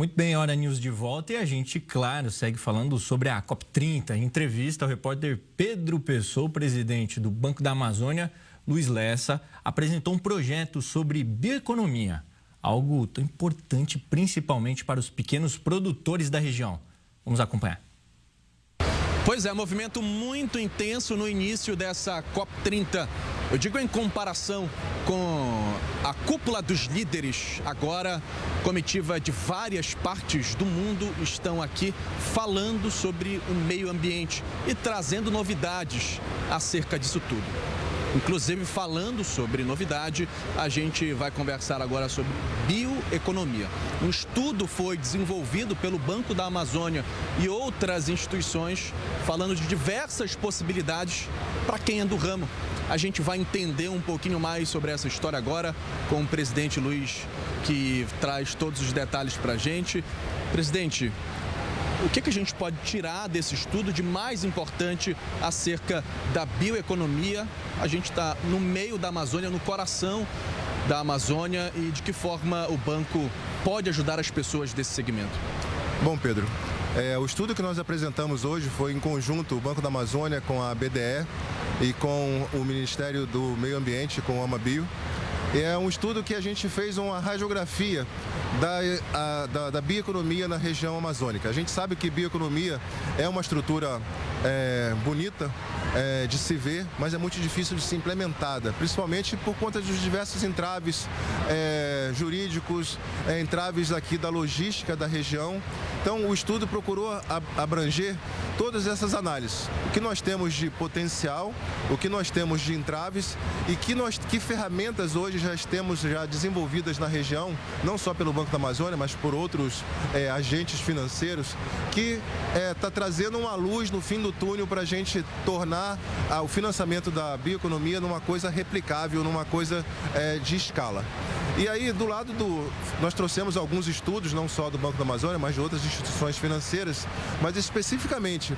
Muito bem, Hora News de volta e a gente, claro, segue falando sobre a COP30. Em entrevista ao repórter Pedro Pessoa, presidente do Banco da Amazônia, Luiz Lessa, apresentou um projeto sobre bioeconomia, algo tão importante principalmente para os pequenos produtores da região. Vamos acompanhar. Pois é, movimento muito intenso no início dessa COP30. Eu digo em comparação com a cúpula dos líderes. Agora, comitiva de várias partes do mundo estão aqui falando sobre o meio ambiente e trazendo novidades acerca disso tudo. Inclusive, falando sobre novidade, a gente vai conversar agora sobre bioeconomia. Um estudo foi desenvolvido pelo Banco da Amazônia e outras instituições, falando de diversas possibilidades para quem é do ramo. A gente vai entender um pouquinho mais sobre essa história agora com o presidente Luiz, que traz todos os detalhes para a gente. Presidente, o que a gente pode tirar desse estudo de mais importante acerca da bioeconomia? A gente está no meio da Amazônia, no coração da Amazônia, e de que forma o banco pode ajudar as pessoas desse segmento? Bom, Pedro, o estudo que nós apresentamos hoje foi em conjunto o Banco da Amazônia com a BDE e com o Ministério do Meio Ambiente, com o AMABio. É um estudo que a gente fez uma radiografia da bioeconomia na região amazônica. A gente sabe que bioeconomia é uma estrutura bonita de se ver, mas é muito difícil de ser implementada, principalmente por conta dos diversos entraves jurídicos, entraves aqui da logística da região. Então, o estudo procurou abranger todas essas análises. O que nós temos de potencial, o que nós temos de entraves e que ferramentas hoje já temos desenvolvidas na região, não só pelo Banco da Amazônia, mas por outros agentes financeiros, que está trazendo uma luz no fim do túnel para a gente tornar o financiamento da bioeconomia numa coisa replicável, numa coisa de escala. E aí, do lado nós trouxemos alguns estudos, não só do Banco da Amazônia, mas de outras instituições financeiras, mas especificamente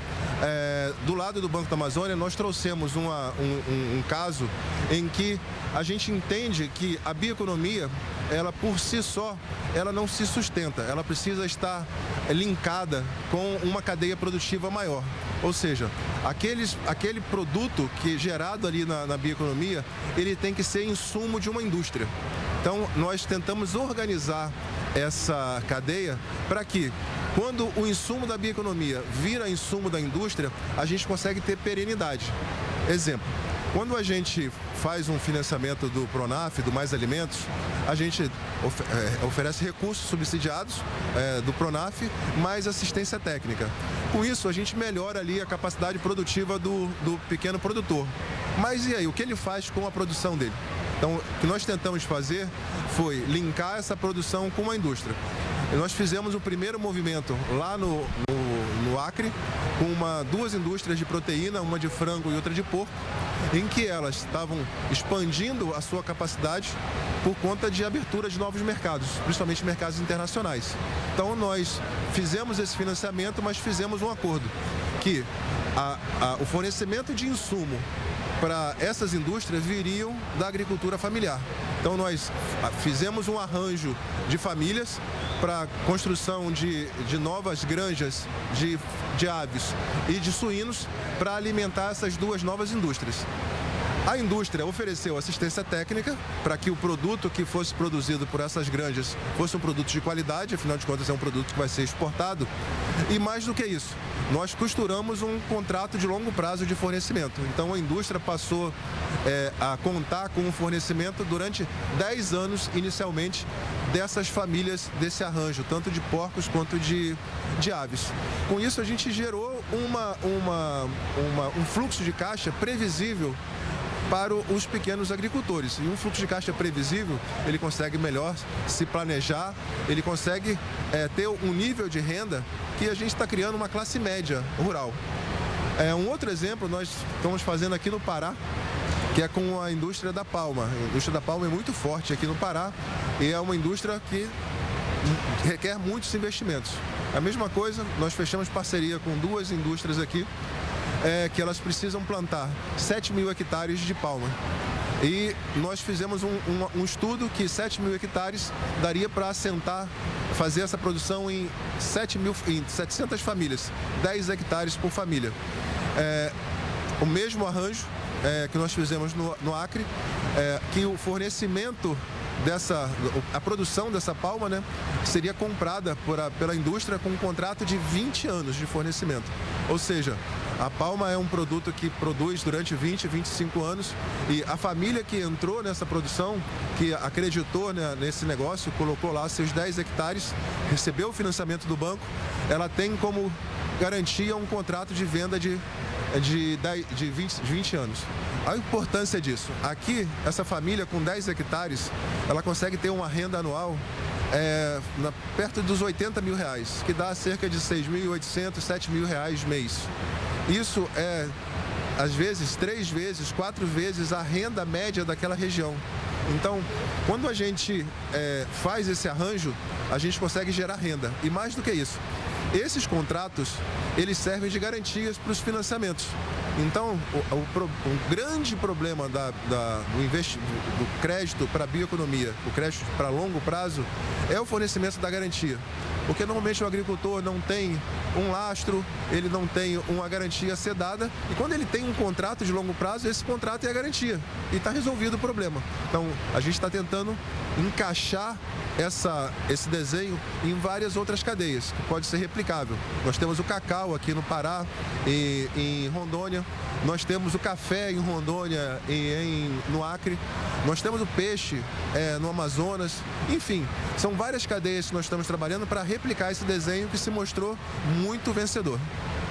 do lado do Banco da Amazônia, nós trouxemos um caso em que a gente entende que a bioeconomia, ela por si só, ela não se sustenta, ela precisa estar linkada com uma cadeia produtiva maior. Ou seja, aquele produto que é gerado ali na bioeconomia, ele tem que ser insumo de uma indústria. Então, nós tentamos organizar essa cadeia para que, quando o insumo da bioeconomia vira insumo da indústria, a gente consegue ter perenidade. Exemplo, quando a gente faz um financiamento do Pronaf, do Mais Alimentos, a gente oferece recursos subsidiados do Pronaf, mais assistência técnica. Com isso, a gente melhora ali a capacidade produtiva do pequeno produtor. Mas e aí, o que ele faz com a produção dele? Então, o que nós tentamos fazer foi linkar essa produção com a indústria. E nós fizemos o primeiro movimento lá no Acre, com duas indústrias de proteína, uma de frango e outra de porco, em que elas estavam expandindo a sua capacidade por conta de abertura de novos mercados, principalmente mercados internacionais. Então, nós fizemos esse financiamento, mas fizemos um acordo que o fornecimento de insumo para essas indústrias viriam da agricultura familiar. Então, nós fizemos um arranjo de famílias para construção de novas granjas de aves e de suínos para alimentar essas duas novas indústrias. A indústria ofereceu assistência técnica para que o produto que fosse produzido por essas granjas fosse um produto de qualidade, afinal de contas é um produto que vai ser exportado. E mais do que isso, nós costuramos um contrato de longo prazo de fornecimento. Então a indústria passou a contar com um fornecimento durante 10 anos inicialmente dessas famílias, desse arranjo, tanto de porcos quanto de aves. Com isso a gente gerou um fluxo de caixa previsível para os pequenos agricultores. E um fluxo de caixa previsível, ele consegue melhor se planejar, ele consegue ter um nível de renda que a gente está criando uma classe média rural. Um outro exemplo nós estamos fazendo aqui no Pará, que é com a indústria da palma. A indústria da palma é muito forte aqui no Pará e é uma indústria que requer muitos investimentos. A mesma coisa, nós fechamos parceria com duas indústrias aqui, que elas precisam plantar 7 mil hectares de palma. E nós fizemos um estudo que 7 mil hectares daria para assentar fazer essa produção em 700 famílias, 10 hectares por família. O mesmo arranjo que nós fizemos no Acre, que o fornecimento a produção dessa palma, né, seria comprada pela indústria com um contrato de 20 anos de fornecimento. Ou seja, a palma é um produto que produz durante 20, 25 anos e a família que entrou nessa produção, que acreditou, né, nesse negócio, colocou lá seus 10 hectares, recebeu o financiamento do banco, ela tem como garantia um contrato de venda de 20 anos. A importância disso, aqui, essa família com 10 hectares, ela consegue ter uma renda anual perto dos R$80 mil, que dá cerca de R$6.800, R$7.000 mês. Isso é, às vezes, 3 vezes, 4 vezes a renda média daquela região. Então, quando a gente faz esse arranjo, a gente consegue gerar renda. E mais do que isso, esses contratos, eles servem de garantias para os financiamentos. Então, o grande problema do crédito para a bioeconomia, o crédito para longo prazo, é o fornecimento da garantia. Porque normalmente o agricultor não tem um lastro, ele não tem uma garantia sedada, e quando ele tem um contrato de longo prazo, esse contrato é a garantia e está resolvido o problema. Então, a gente está tentando encaixar esse desenho em várias outras cadeias, que pode ser replicável. Nós temos o cacau aqui no Pará, em Rondônia, nós temos o café em Rondônia e no Acre, nós temos o peixe no Amazonas, enfim, são várias cadeias que nós estamos trabalhando para replicar esse desenho que se mostrou muito vencedor.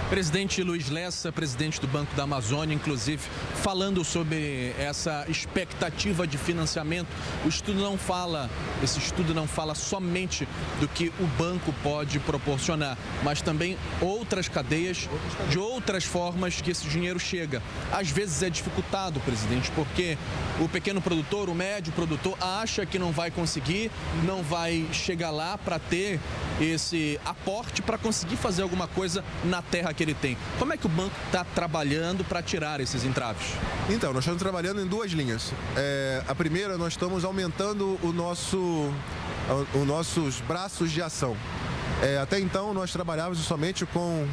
Presidente Luiz Lessa, presidente do Banco da Amazônia, inclusive, falando sobre essa expectativa de financiamento. Esse estudo não fala somente do que o banco pode proporcionar, mas também outras cadeias, de outras formas que esse dinheiro chega. Às vezes é dificultado, presidente, porque o pequeno produtor, o médio produtor, acha que não vai conseguir, não vai chegar lá para ter esse aporte para conseguir fazer alguma coisa na terra que ele tem. Como é que o banco está trabalhando para tirar esses entraves? Então, nós estamos trabalhando em 2 linhas. A primeira, nós estamos aumentando os nossos braços de ação. Até então, nós trabalhávamos somente com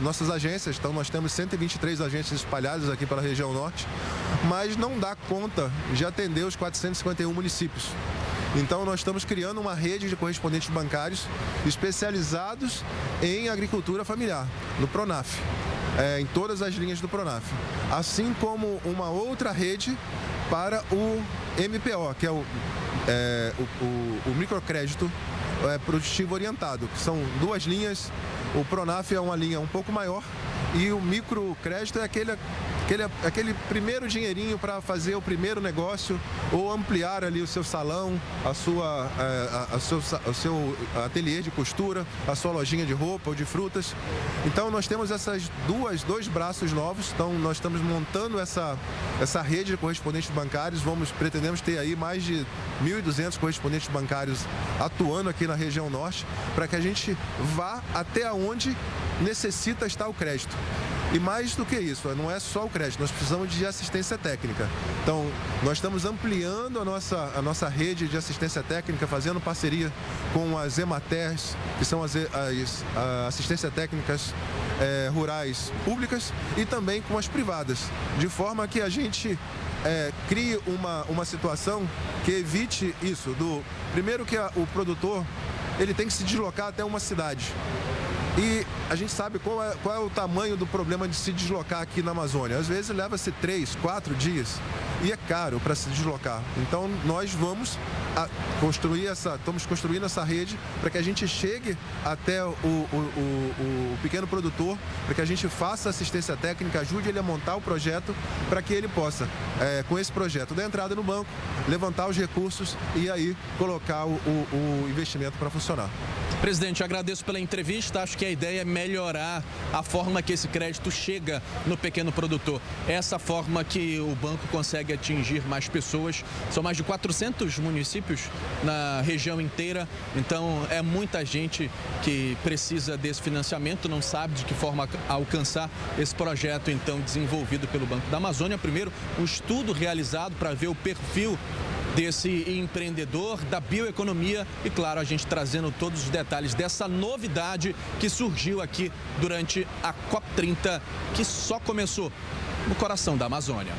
nossas agências, então nós temos 123 agências espalhadas aqui pela região norte, mas não dá conta de atender os 451 municípios. Então, nós estamos criando uma rede de correspondentes bancários especializados em agricultura familiar, no Pronaf, em todas as linhas do Pronaf. Assim como uma outra rede para o MPO, que é o microcrédito produtivo orientado, que são 2 linhas. O Pronaf é uma linha um pouco maior e o microcrédito é aquele primeiro dinheirinho para fazer o primeiro negócio ou ampliar ali o seu salão, o seu ateliê de costura, a sua lojinha de roupa ou de frutas. Então, nós temos essas 2 braços novos. Então, nós estamos montando essa rede de correspondentes bancários. Pretendemos ter aí mais de 1.200 correspondentes bancários atuando aqui na região norte, para que a gente vá até onde necessita estar o crédito. E mais do que isso, não é só o crédito, nós precisamos de assistência técnica. Então, nós estamos ampliando a nossa rede de assistência técnica, fazendo parceria com as EMATERs, que são as assistências técnicas rurais públicas, e também com as privadas, de forma que a gente crie uma situação que evite isso. Primeiro que o produtor ele tem que se deslocar até uma cidade. E a gente sabe qual é o tamanho do problema de se deslocar aqui na Amazônia. Às vezes leva-se 3, 4 dias e é caro para se deslocar. Então nós estamos construindo essa rede para que a gente chegue até o pequeno produtor, para que a gente faça assistência técnica, ajude ele a montar o projeto, para que ele possa, com esse projeto, dar entrada no banco, levantar os recursos e aí colocar o investimento para funcionar. Presidente, agradeço pela entrevista. Acho que a ideia é melhorar a forma que esse crédito chega no pequeno produtor. Essa forma que o banco consegue atingir mais pessoas. São mais de 400 municípios na região inteira. Então, é muita gente que precisa desse financiamento, não sabe de que forma alcançar esse projeto, então, desenvolvido pelo Banco da Amazônia. Primeiro, um estudo realizado para ver o perfil desse empreendedor da bioeconomia e, claro, a gente trazendo todos os detalhes dessa novidade que surgiu aqui durante a COP30, que só começou no coração da Amazônia.